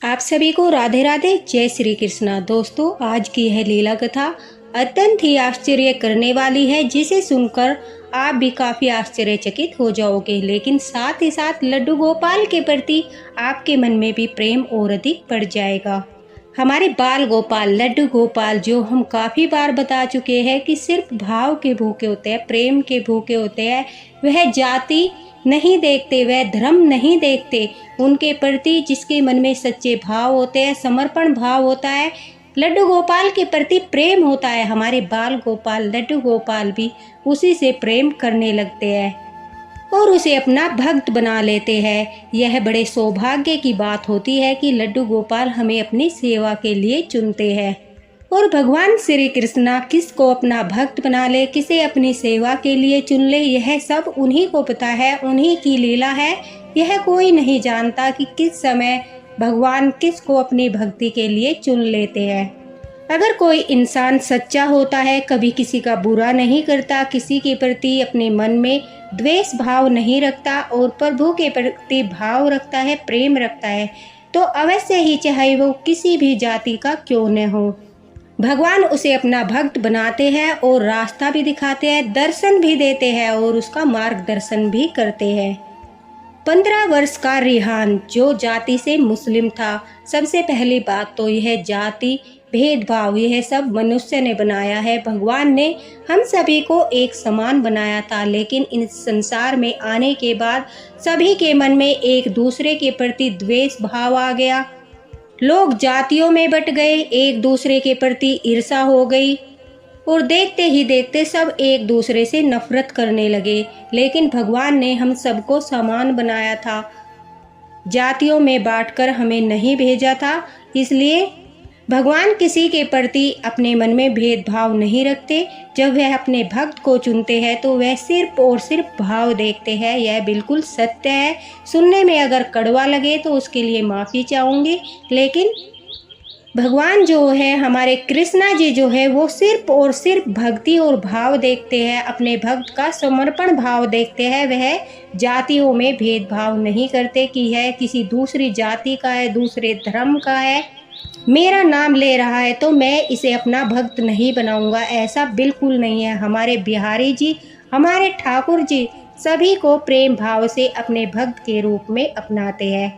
आप सभी को राधे राधे, जय श्री कृष्णा। दोस्तों, आज की यह लीला कथा अत्यंत ही आश्चर्य करने वाली है, जिसे सुनकर आप भी काफी आश्चर्यचकित हो जाओगे। लेकिन साथ ही साथ लड्डू गोपाल के प्रति आपके मन में भी प्रेम और अधिक बढ़ जाएगा। हमारे बाल गोपाल लड्डू गोपाल, जो हम काफ़ी बार बता चुके हैं कि सिर्फ भाव के भूखे होते हैं, प्रेम के भूखे होते हैं। वह जाति नहीं देखते, वह धर्म नहीं देखते। उनके प्रति जिसके मन में सच्चे भाव होते हैं, समर्पण भाव होता है, लड्डू गोपाल के प्रति प्रेम होता है, हमारे बाल गोपाल लड्डू गोपाल भी उसी से प्रेम करने लगते हैं और उसे अपना भक्त बना लेते हैं। यह बड़े सौभाग्य की बात होती है कि लड्डू गोपाल हमें अपनी सेवा के लिए चुनते हैं। और भगवान श्री कृष्णा किसको अपना भक्त बना ले, किसे अपनी सेवा के लिए चुन ले, यह सब उन्हीं को पता है, उन्हीं की लीला है। यह कोई नहीं जानता कि किस समय भगवान किसको अपनी भक्ति के लिए चुन लेते हैं। अगर कोई इंसान सच्चा होता है, कभी किसी का बुरा नहीं करता, किसी के प्रति अपने मन में द्वेष भाव नहीं रखता और प्रभु के प्रति भाव रखता है, प्रेम रखता है, तो अवश्य ही चाहे वो किसी भी जाति का क्यों न हो, भगवान उसे अपना भक्त बनाते हैं और रास्ता भी दिखाते हैं, दर्शन भी देते हैं और उसका मार्गदर्शन भी करते हैं। 15 वर्ष का रिहान जो जाति से मुस्लिम था। सबसे पहली बात तो यह जाति भेदभाव, यह सब मनुष्य ने बनाया है। भगवान ने हम सभी को एक समान बनाया था, लेकिन इस संसार में आने के बाद सभी के मन में एक दूसरे के प्रति द्वेष भाव आ गया। लोग जातियों में बट गए, एक दूसरे के प्रति ईर्ष्या हो गई और देखते ही देखते सब एक दूसरे से नफरत करने लगे। लेकिन भगवान ने हम सबको समान बनाया था, जातियों में बांटकर हमें नहीं भेजा था। इसलिए भगवान किसी के प्रति अपने मन में भेदभाव नहीं रखते। जब वह अपने भक्त को चुनते हैं तो वह सिर्फ और सिर्फ भाव देखते हैं। यह बिल्कुल सत्य है। सुनने में अगर कड़वा लगे तो उसके लिए माफ़ी चाहूँगी, लेकिन भगवान जो है, हमारे कृष्णा जी जो है, वो सिर्फ और सिर्फ भक्ति और भाव देखते हैं, अपने भक्त का समर्पण भाव देखते हैं। वह जातियों में भेदभाव नहीं करते कि यह किसी दूसरी जाति का है, दूसरे धर्म का है, मेरा नाम ले रहा है तो मैं इसे अपना भक्त नहीं बनाऊंगा, ऐसा बिल्कुल नहीं है। हमारे बिहारी जी, हमारे ठाकुर जी सभी को प्रेम भाव से अपने भक्त के रूप में अपनाते हैं।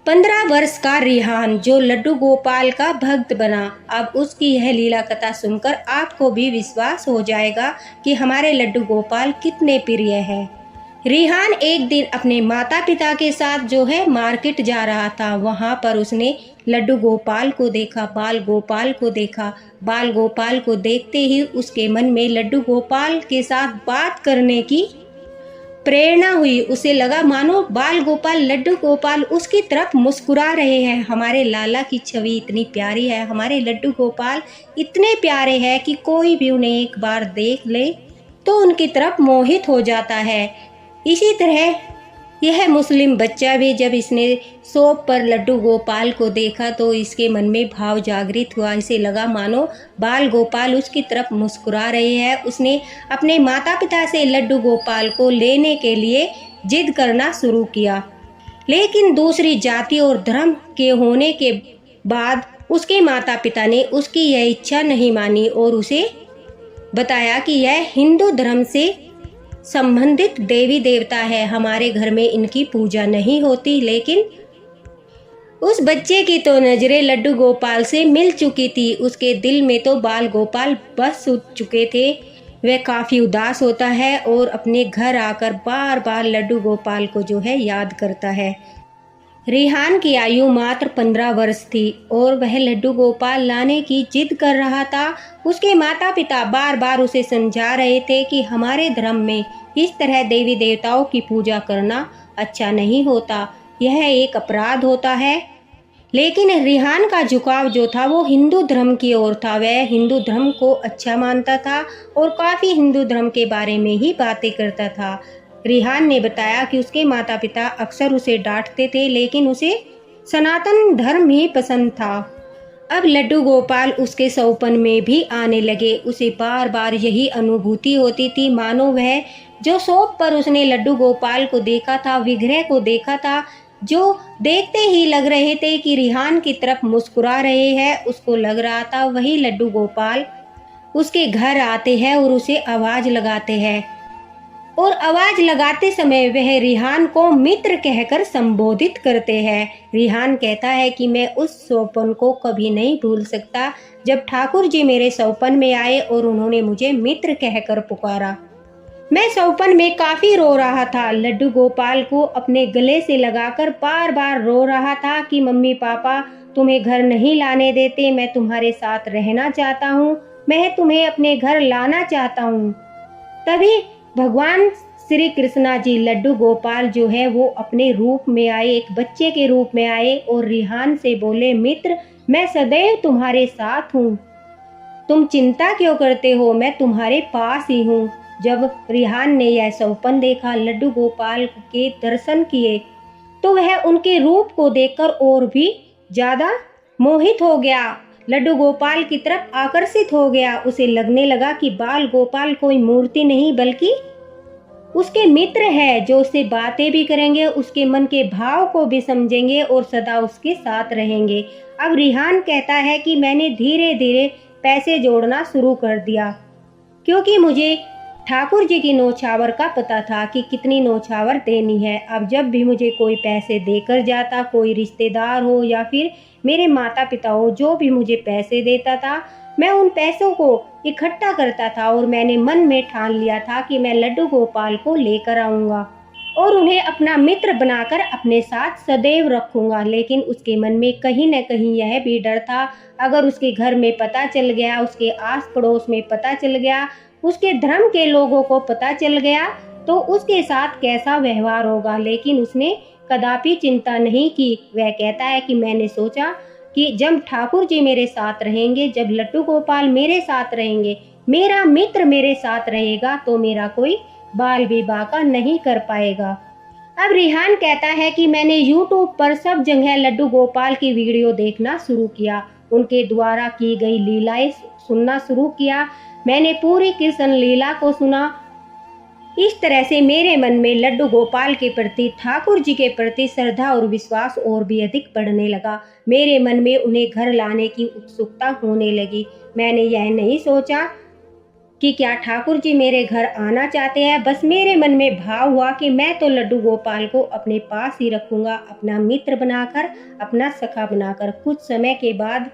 15 वर्ष का रिहान जो लड्डू गोपाल का भक्त बना, अब उसकी यह लीला कथा सुनकर आपको भी विश्वास हो जाएगा कि हमारे लड्डू गोपाल कितने प्रिय है। रिहान एक दिन अपने माता पिता के साथ जो है मार्केट जा रहा था। वहाँ पर उसने लड्डू गोपाल को देखा, बाल गोपाल को देखा। बाल गोपाल को देखते ही उसके मन में लड्डू गोपाल के साथ बात करने की प्रेरणा हुई। उसे लगा मानो बाल गोपाल लड्डू गोपाल उसकी तरफ मुस्कुरा रहे हैं। हमारे लाला की छवि इतनी प्यारी है, हमारे लड्डू गोपाल इतने प्यारे हैं कि कोई भी उन्हें एक बार देख ले तो उनकी तरफ मोहित हो जाता है। इसी तरह यह मुस्लिम बच्चा भी जब इसने शॉप पर लड्डू गोपाल को देखा तो इसके मन में भाव जागृत हुआ। इसे लगा मानो बाल गोपाल उसकी तरफ मुस्कुरा रहे हैं। उसने अपने माता पिता से लड्डू गोपाल को लेने के लिए जिद करना शुरू किया, लेकिन दूसरी जाति और धर्म के होने के बाद उसके माता पिता ने उसकी यह इच्छा नहीं मानी और उसे बताया कि यह हिंदू धर्म से संबंधित देवी देवता है, हमारे घर में इनकी पूजा नहीं होती। लेकिन उस बच्चे की तो नजरें लड्डू गोपाल से मिल चुकी थी। उसके दिल में तो बाल गोपाल बस उठ चुके थे। वह काफ़ी उदास होता है और अपने घर आकर बार बार लड्डू गोपाल को जो है याद करता है। रिहान की आयु मात्र 15 वर्ष थी और वह लड्डू गोपाल लाने की जिद कर रहा था। उसके माता पिता बार बार उसे समझा रहे थे कि हमारे धर्म में इस तरह देवी देवताओं की पूजा करना अच्छा नहीं होता, यह एक अपराध होता है। लेकिन रिहान का झुकाव जो था वो हिंदू धर्म की ओर था। वह हिंदू धर्म को अच्छा मानता था और काफ़ी हिंदू धर्म के बारे में ही बातें करता था। रिहान ने बताया कि उसके माता पिता अक्सर उसे डांटते थे, लेकिन उसे सनातन धर्म ही पसंद था। अब लड्डू गोपाल उसके सौपन में भी आने लगे। उसे बार बार यही अनुभूति होती थी मानो वह जो शॉप पर उसने लड्डू गोपाल को देखा था, विग्रह को देखा था, जो देखते ही लग रहे थे कि रिहान की तरफ मुस्कुरा रहे हैं। उसको लग रहा था वही लड्डू गोपाल उसके घर आते हैं और उसे आवाज लगाते हैं, और आवाज लगाते समय वह रिहान को मित्र कहकर संबोधित करते हैं। रिहान कहता है कि मैं उस सौपन को कभी नहीं भूल सकता जब ठाकुर जी मेरे सौपन में आए और उन्होंने मुझे मित्र कहकर पुकारा। मैं सौपन में काफी रो रहा था। लड्डू गोपाल को अपने गले से लगाकर बार बार रो रहा था कि मम्मी पापा तुम्हें घर नहीं लाने देते, मैं तुम्हारे साथ रहना चाहता हूँ, मैं तुम्हें अपने घर लाना चाहता हूँ। तभी भगवान श्री कृष्णा जी लड्डू गोपाल जो है वो अपने रूप में आए, एक बच्चे के रूप में आए और रिहान से बोले, मित्र मैं सदैव तुम्हारे साथ हूँ, तुम चिंता क्यों करते हो, मैं तुम्हारे पास ही हूँ। जब रिहान ने यह सौपन देखा, लड्डू गोपाल के दर्शन किए, तो वह उनके रूप को देखकर और भी ज्यादा मोहित हो गया, लड्डू गोपाल की तरफ आकर्षित हो गया। उसे लगने लगा कि बाल गोपाल कोई मूर्ति नहीं बल्कि उसके मित्र है, जो उससे बातें भी करेंगे, उसके मन के भाव को भी समझेंगे और सदा उसके साथ रहेंगे। अब रिहान कहता है कि मैंने धीरे धीरे पैसे जोड़ना शुरू कर दिया, क्योंकि मुझे ठाकुर जी की नौछावर का पता था कि कितनी नौछावर देनी है। अब जब भी मुझे कोई पैसे देकर जाता, कोई रिश्तेदार हो या फिर मेरे माता पिता हो, जो भी मुझे पैसे देता था, मैं उन पैसों को इकट्ठा करता था और मैंने मन में ठान लिया था कि मैं लड्डू गोपाल को लेकर आऊँगा और उन्हें अपना मित्र बनाकर अपने साथ सदैव रखूँगा। लेकिन उसके मन में कहीं न कहीं यह भी डर था, अगर उसके घर में पता चल गया, उसके आस पड़ोस में पता चल गया, उसके धर्म के लोगों को पता चल गया तो उसके साथ कैसा व्यवहार होगा। लेकिन उसने कदापि चिंता नहीं की। वह कहता है कि मैंने सोचा कि जब ठाकुर जी मेरे साथ रहेंगे, जब लड्डू गोपाल मेरे साथ रहेंगे, मेरा मित्र मेरे साथ रहेगा, तो मेरा कोई बाल भी बाका नहीं कर पाएगा। अब रिहान कहता है कि मैंने YouTube पर सब जगह लड्डू गोपाल की वीडियो देखना शुरू किया, उनके द्वारा की गई लीलाएं सुनना शुरू किया। मैंने पूरी कृष्ण लीला को सुना। इस तरह से मेरे मन में लड्डू गोपाल के प्रति, ठाकुर जी के प्रति श्रद्धा और विश्वास और भी अधिक बढ़ने लगा। मेरे मन में उन्हें घर लाने की उत्सुकता होने लगी। मैंने यह नहीं सोचा कि क्या ठाकुर जी मेरे घर आना चाहते हैं, बस मेरे मन में भाव हुआ कि मैं तो लड्डू गोपाल को अपने पास ही रखूंगा, अपना मित्र बनाकर, अपना सखा बनाकर। कुछ समय के बाद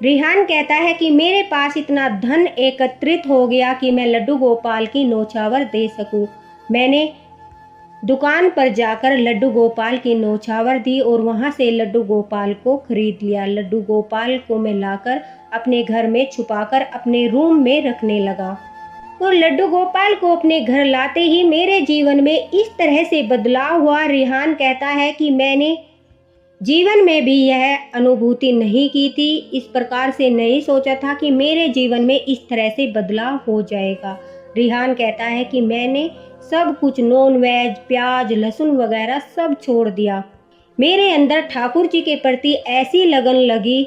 रिहान कहता है कि मेरे पास इतना धन एकत्रित हो गया कि मैं लड्डू गोपाल की नौछावर दे सकूं। मैंने दुकान पर जाकर लड्डू गोपाल की नौछावर दी और वहां से लड्डू गोपाल को खरीद लिया। लड्डू गोपाल को मैं लाकर अपने घर में छुपाकर अपने रूम में रखने लगा और लड्डू गोपाल को अपने घर लाते ही मेरे जीवन में इस तरह से बदलाव हुआ। रिहान कहता है कि मैंने जीवन में भी यह अनुभूति नहीं की थी, इस प्रकार से नहीं सोचा था कि मेरे जीवन में इस तरह से बदलाव हो जाएगा। रिहान कहता है कि मैंने सब कुछ नॉन वेज, प्याज, लहसुन वगैरह सब छोड़ दिया। मेरे अंदर ठाकुर जी के प्रति ऐसी लगन लगी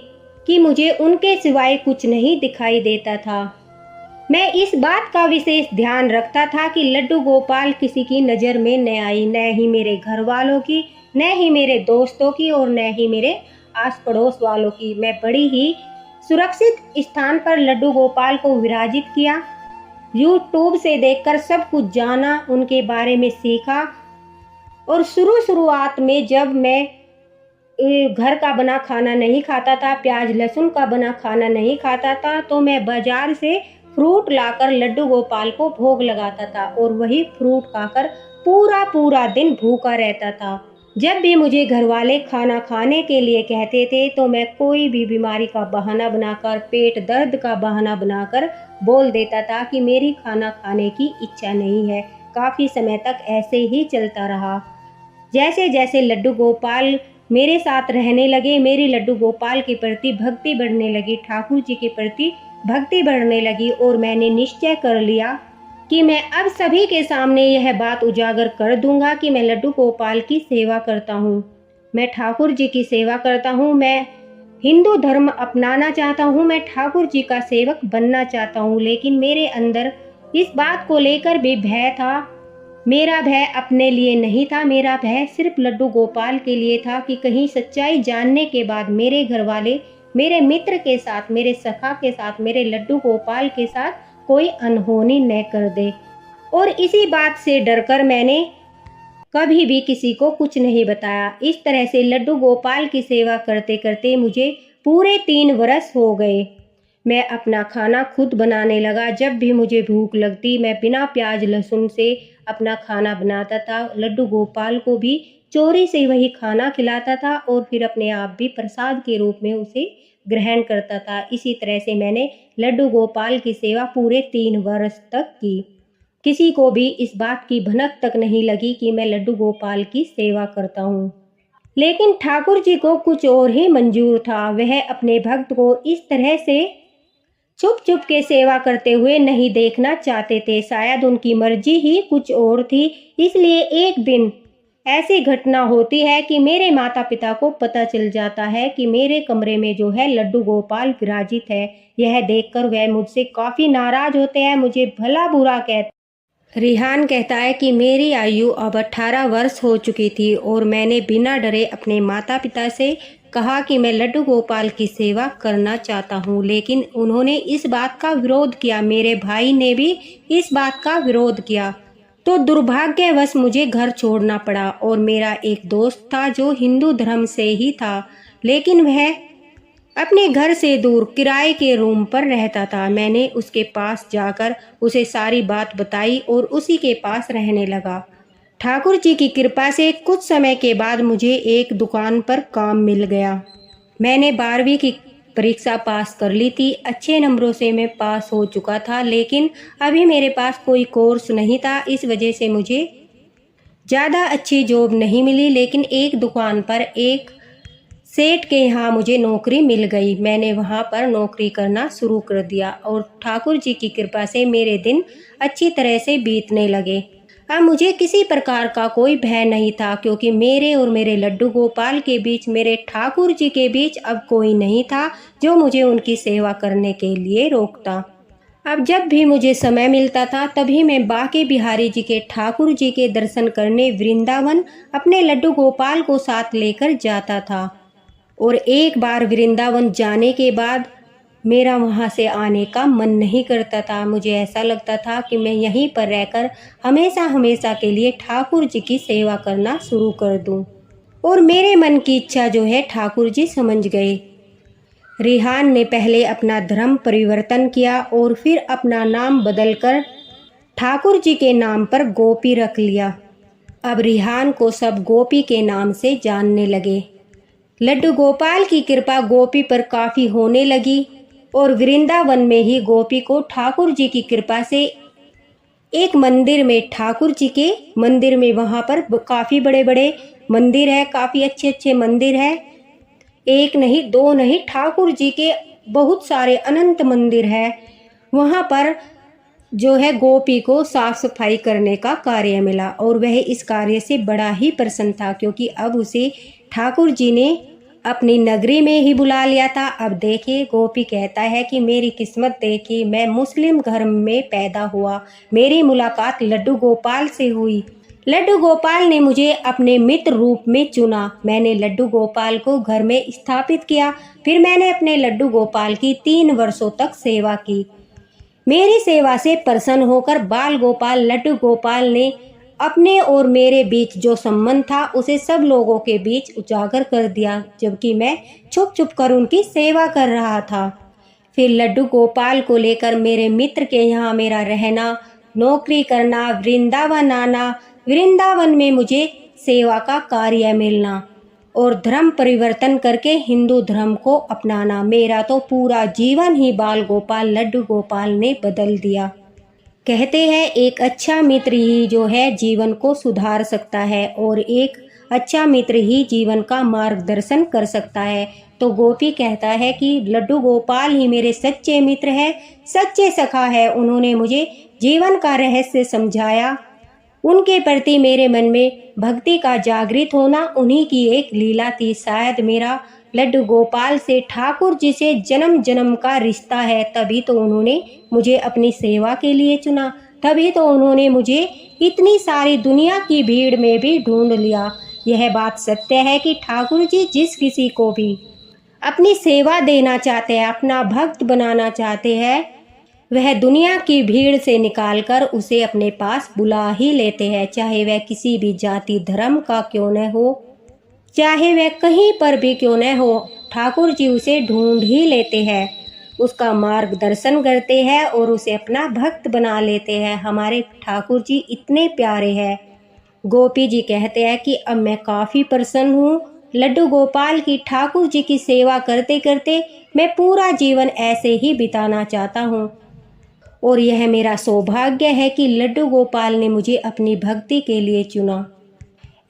कि मुझे उनके सिवाय कुछ नहीं दिखाई देता था। मैं इस बात का विशेष ध्यान रखता था कि लड्डू गोपाल किसी की नज़र में न आई, न ही मेरे घर वालों की, न ही मेरे दोस्तों की और न ही मेरे आस पड़ोस वालों की। मैं बड़ी ही सुरक्षित स्थान पर लड्डू गोपाल को विराजित किया। YouTube से देखकर सब कुछ जाना, उनके बारे में सीखा और शुरुआत में जब मैं घर का बना खाना नहीं खाता था, प्याज लहसुन का बना खाना नहीं खाता था, तो मैं बाजार से फ्रूट लाकर लड्डू गोपाल को भोग लगाता था और वही फ्रूट खाकर पूरा दिन भूखा रहता था। जब भी मुझे घर वाले खाना खाने के लिए कहते थे तो मैं कोई भी बीमारी का बहाना बनाकर, पेट दर्द का बहाना बनाकर बोल देता था कि मेरी खाना खाने की इच्छा नहीं है। काफ़ी समय तक ऐसे ही चलता रहा। जैसे जैसे लड्डू गोपाल मेरे साथ रहने लगे, मेरी लड्डू गोपाल के प्रति भक्ति बढ़ने लगी, ठाकुर जी के प्रति भक्ति बढ़ने लगी और मैंने निश्चय कर लिया कि मैं अब सभी के सामने यह बात उजागर कर दूंगा कि मैं लड्डू गोपाल की सेवा करता हूँ, मैं ठाकुर जी की सेवा करता हूँ, मैं हिंदू धर्म अपनाना चाहता हूँ, मैं ठाकुर जी का सेवक बनना चाहता हूँ। लेकिन मेरे अंदर इस बात को लेकर भी भय था मेरा भय अपने लिए नहीं था, मेरा भय सिर्फ लड्डू गोपाल के लिए था कि कहीं सच्चाई जानने के बाद मेरे घर वाले मेरे मित्र के साथ, मेरे सखा के साथ, मेरे लड्डू गोपाल के साथ कोई अनहोनी न कर दे। और इसी बात से डरकर मैंने कभी भी किसी को कुछ नहीं बताया। इस तरह से लड्डू गोपाल की सेवा करते करते मुझे पूरे 3 वर्ष हो गए। मैं अपना खाना खुद बनाने लगा। जब भी मुझे भूख लगती मैं बिना प्याज लहसुन से अपना खाना बनाता था। लड्डू गोपाल को भी चोरी से वही खाना खिलाता था और फिर अपने आप भी प्रसाद के रूप में उसे ग्रहण करता था। इसी तरह से मैंने लड्डू गोपाल की सेवा पूरे 3 वर्ष तक की। किसी को भी इस बात की भनक तक नहीं लगी कि मैं लड्डू गोपाल की सेवा करता हूँ। लेकिन ठाकुर जी को कुछ और ही मंजूर था। वह अपने भक्त को इस तरह से चुप चुप के सेवा करते हुए नहीं देखना चाहते थे। शायद उनकी मर्जी ही कुछ और थी। इसलिए एक दिन ऐसी घटना होती है कि मेरे माता पिता को पता चल जाता है कि मेरे कमरे में जो है लड्डू गोपाल विराजित है। यह देखकर वह मुझसे काफ़ी नाराज होते हैं, मुझे भला बुरा कहते। रिहान कहता है कि मेरी आयु अब 18 वर्ष हो चुकी थी और मैंने बिना डरे अपने माता पिता से कहा कि मैं लड्डू गोपाल की सेवा करना चाहता हूँ, लेकिन उन्होंने इस बात का विरोध किया। मेरे भाई ने भी इस बात का विरोध किया तो दुर्भाग्यवश मुझे घर छोड़ना पड़ा। और मेरा एक दोस्त था जो हिंदू धर्म से ही था, लेकिन वह अपने घर से दूर किराए के रूम पर रहता था। मैंने उसके पास जाकर उसे सारी बात बताई और उसी के पास रहने लगा। ठाकुर जी की कृपा से कुछ समय के बाद मुझे एक दुकान पर काम मिल गया। मैंने 12वीं की परीक्षा पास कर ली थी। अच्छे नंबरों से मैं पास हो चुका था, लेकिन अभी मेरे पास कोई कोर्स नहीं था। इस वजह से मुझे ज़्यादा अच्छी जॉब नहीं मिली, लेकिन एक दुकान पर एक सेठ के यहाँ मुझे नौकरी मिल गई। मैंने वहाँ पर नौकरी करना शुरू कर दिया और ठाकुर जी की कृपा से मेरे दिन अच्छी तरह से बीतने लगे। अब मुझे किसी प्रकार का कोई भय नहीं था, क्योंकि मेरे और मेरे लड्डू गोपाल के बीच, मेरे ठाकुर जी के बीच अब कोई नहीं था जो मुझे उनकी सेवा करने के लिए रोकता। अब जब भी मुझे समय मिलता था तभी मैं बांके बिहारी जी के ठाकुर जी के दर्शन करने वृंदावन अपने लड्डू गोपाल को साथ लेकर जाता था। और एक बार वृंदावन जाने के बाद मेरा वहाँ से आने का मन नहीं करता था। मुझे ऐसा लगता था कि मैं यहीं पर रहकर हमेशा हमेशा के लिए ठाकुर जी की सेवा करना शुरू कर दूं। और मेरे मन की इच्छा जो है ठाकुर जी समझ गए। रिहान ने पहले अपना धर्म परिवर्तन किया और फिर अपना नाम बदलकर ठाकुर जी के नाम पर गोपी रख लिया। अब रिहान को सब गोपी के नाम से जानने लगे। लड्डू गोपाल की कृपा गोपी पर काफ़ी होने लगी और वृंदावन में ही गोपी को ठाकुर जी की कृपा से एक मंदिर में, ठाकुर जी के मंदिर में, वहाँ पर काफ़ी बड़े बड़े मंदिर है, काफ़ी अच्छे अच्छे मंदिर है। एक नहीं, दो नहीं, ठाकुर जी के बहुत सारे अनंत मंदिर है। वहाँ पर जो है गोपी को साफ सफाई करने का कार्य मिला और वह इस कार्य से बड़ा ही प्रसन्न था, क्योंकि अब उसे ठाकुर जी ने अपनी नगरी में ही बुला लिया था। अब देखिए, गोपी कहता है कि मेरी किस्मत देखी, मैं मुस्लिम घर में पैदा हुआ, मेरी मुलाकात लड्डू गोपाल से हुई। लड्डू गोपाल ने मुझे अपने मित्र रूप में चुना। मैंने लड्डू गोपाल को घर में स्थापित किया। फिर मैंने अपने लड्डू गोपाल की 3 वर्षों तक सेवा की। मेरी सेवा से प्रसन्न होकर बाल गोपाल लड्डू गोपाल ने अपने और मेरे बीच जो संबंध था उसे सब लोगों के बीच उजागर कर दिया, जबकि मैं छुप छुप कर उनकी सेवा कर रहा था। फिर लड्डू गोपाल को लेकर मेरे मित्र के यहाँ मेरा रहना, नौकरी करना, वृंदावन आना, वृंदावन में मुझे सेवा का कार्य मिलना और धर्म परिवर्तन करके हिंदू धर्म को अपनाना, मेरा तो पूरा जीवन ही बाल गोपाल लड्डू गोपाल ने बदल दिया। कहते हैं एक अच्छा मित्र ही जो है जीवन को सुधार सकता है और एक अच्छा मित्र ही जीवन का मार्गदर्शन कर सकता है। तो गोपी कहता है कि लड्डू गोपाल ही मेरे सच्चे मित्र है, सच्चे सखा है। उन्होंने मुझे जीवन का रहस्य समझाया। उनके प्रति मेरे मन में भक्ति का जागृत होना उन्हीं की एक लीला थी। शायद मेरा लड्डू गोपाल से, ठाकुर जी से जन्म जन्म का रिश्ता है, तभी तो उन्होंने मुझे अपनी सेवा के लिए चुना। तभी तो उन्होंने मुझे इतनी सारी दुनिया की भीड़ में भी ढूंढ लिया। यह बात सत्य है कि ठाकुर जी जिस किसी को भी अपनी सेवा देना चाहते हैं, अपना भक्त बनाना चाहते हैं, वह दुनिया की भीड़ से निकालकर उसे अपने पास बुला ही लेते हैं। चाहे वह किसी भी जाति धर्म का क्यों न हो, चाहे वह कहीं पर भी क्यों न हो, ठाकुर जी उसे ढूंढ ही लेते हैं, उसका मार्गदर्शन करते हैं और उसे अपना भक्त बना लेते हैं। हमारे ठाकुर जी इतने प्यारे हैं। गोपी जी कहते हैं कि अब मैं काफ़ी प्रसन्न हूँ। लड्डू गोपाल की ठाकुर जी की सेवा करते करते मैं पूरा जीवन ऐसे ही बिताना चाहता हूँ और यह मेरा सौभाग्य है कि लड्डू गोपाल ने मुझे अपनी भक्ति के लिए चुना।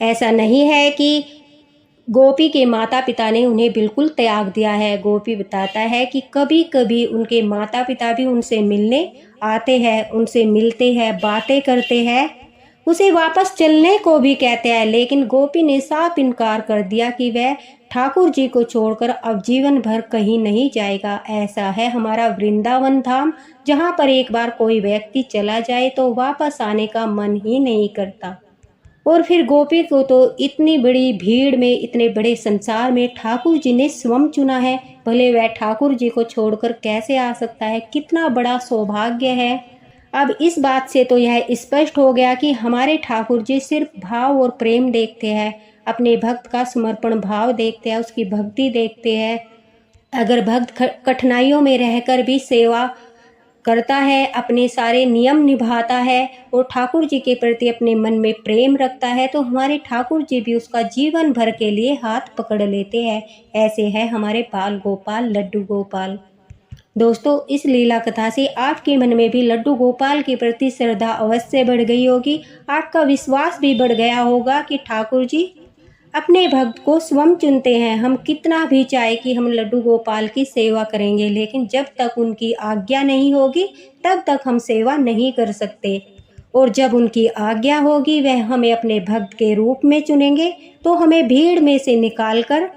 ऐसा नहीं है कि गोपी के माता पिता ने उन्हें बिल्कुल त्याग दिया है। गोपी बताता है कि कभी कभी उनके माता पिता भी उनसे मिलने आते हैं, उनसे मिलते हैं, बातें करते हैं, उसे वापस चलने को भी कहते हैं, लेकिन गोपी ने साफ इनकार कर दिया कि वह ठाकुर जी को छोड़कर अब जीवन भर कहीं नहीं जाएगा। ऐसा है हमारा वृंदावन धाम, जहाँ पर एक बार कोई व्यक्ति चला जाए तो वापस आने का मन ही नहीं करता। और फिर गोपी को तो इतनी बड़ी भीड़ में, इतने बड़े संसार में ठाकुर जी ने स्वयं चुना है, भले वह ठाकुर जी को छोड़कर कैसे आ सकता है। कितना बड़ा सौभाग्य है। अब इस बात से तो यह स्पष्ट हो गया कि हमारे ठाकुर जी सिर्फ भाव और प्रेम देखते हैं, अपने भक्त का समर्पण भाव देखते हैं, उसकी भक्ति देखते हैं। अगर भक्त कठिनाइयों में रहकर भी सेवा करता है, अपने सारे नियम निभाता है और ठाकुर जी के प्रति अपने मन में प्रेम रखता है, तो हमारे ठाकुर जी भी उसका जीवन भर के लिए हाथ पकड़ लेते हैं। ऐसे है हमारे बाल गोपाल लड्डू गोपाल। दोस्तों, इस लीला कथा से आपके मन में भी लड्डू गोपाल के प्रति श्रद्धा अवश्य बढ़ गई होगी। आपका विश्वास भी बढ़ गया होगा कि ठाकुर जी अपने भक्त को स्वयं चुनते हैं। हम कितना भी चाहे कि हम लड्डू गोपाल की सेवा करेंगे, लेकिन जब तक उनकी आज्ञा नहीं होगी तब तक हम सेवा नहीं कर सकते। और जब उनकी आज्ञा होगी, वह हमें अपने भक्त के रूप में चुनेंगे, तो हमें भीड़ में से निकालकर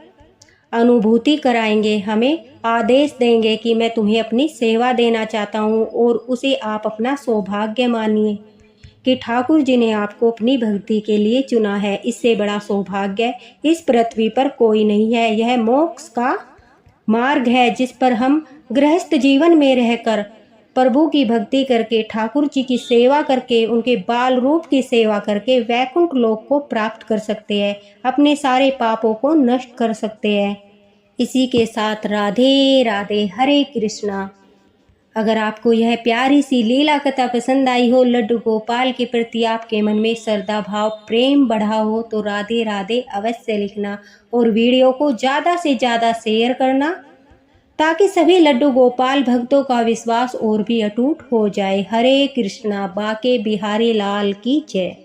अनुभूति कराएंगे, हमें आदेश देंगे कि मैं तुम्हें अपनी सेवा देना चाहता हूँ, और उसे आप अपना सौभाग्य मानिए कि ठाकुर जी ने आपको अपनी भक्ति के लिए चुना है। इससे बड़ा सौभाग्य इस पृथ्वी पर कोई नहीं है। यह मोक्ष का मार्ग है, जिस पर हम गृहस्थ जीवन में रहकर प्रभु की भक्ति करके, ठाकुर जी की सेवा करके, उनके बाल रूप की सेवा करके वैकुंठ लोक को प्राप्त कर सकते हैं, अपने सारे पापों को नष्ट कर सकते हैं। इसी के साथ राधे राधे, हरे कृष्णा। अगर आपको यह प्यारी सी लीला कथा पसंद आई हो, लड्डू गोपाल के प्रति आपके मन में श्रद्धा भाव प्रेम बढ़ा हो, तो राधे राधे अवश्य लिखना और वीडियो को ज़्यादा से ज़्यादा शेयर करना, ताकि सभी लड्डू गोपाल भक्तों का विश्वास और भी अटूट हो जाए। हरे कृष्णा। बाके बिहारी लाल की जय।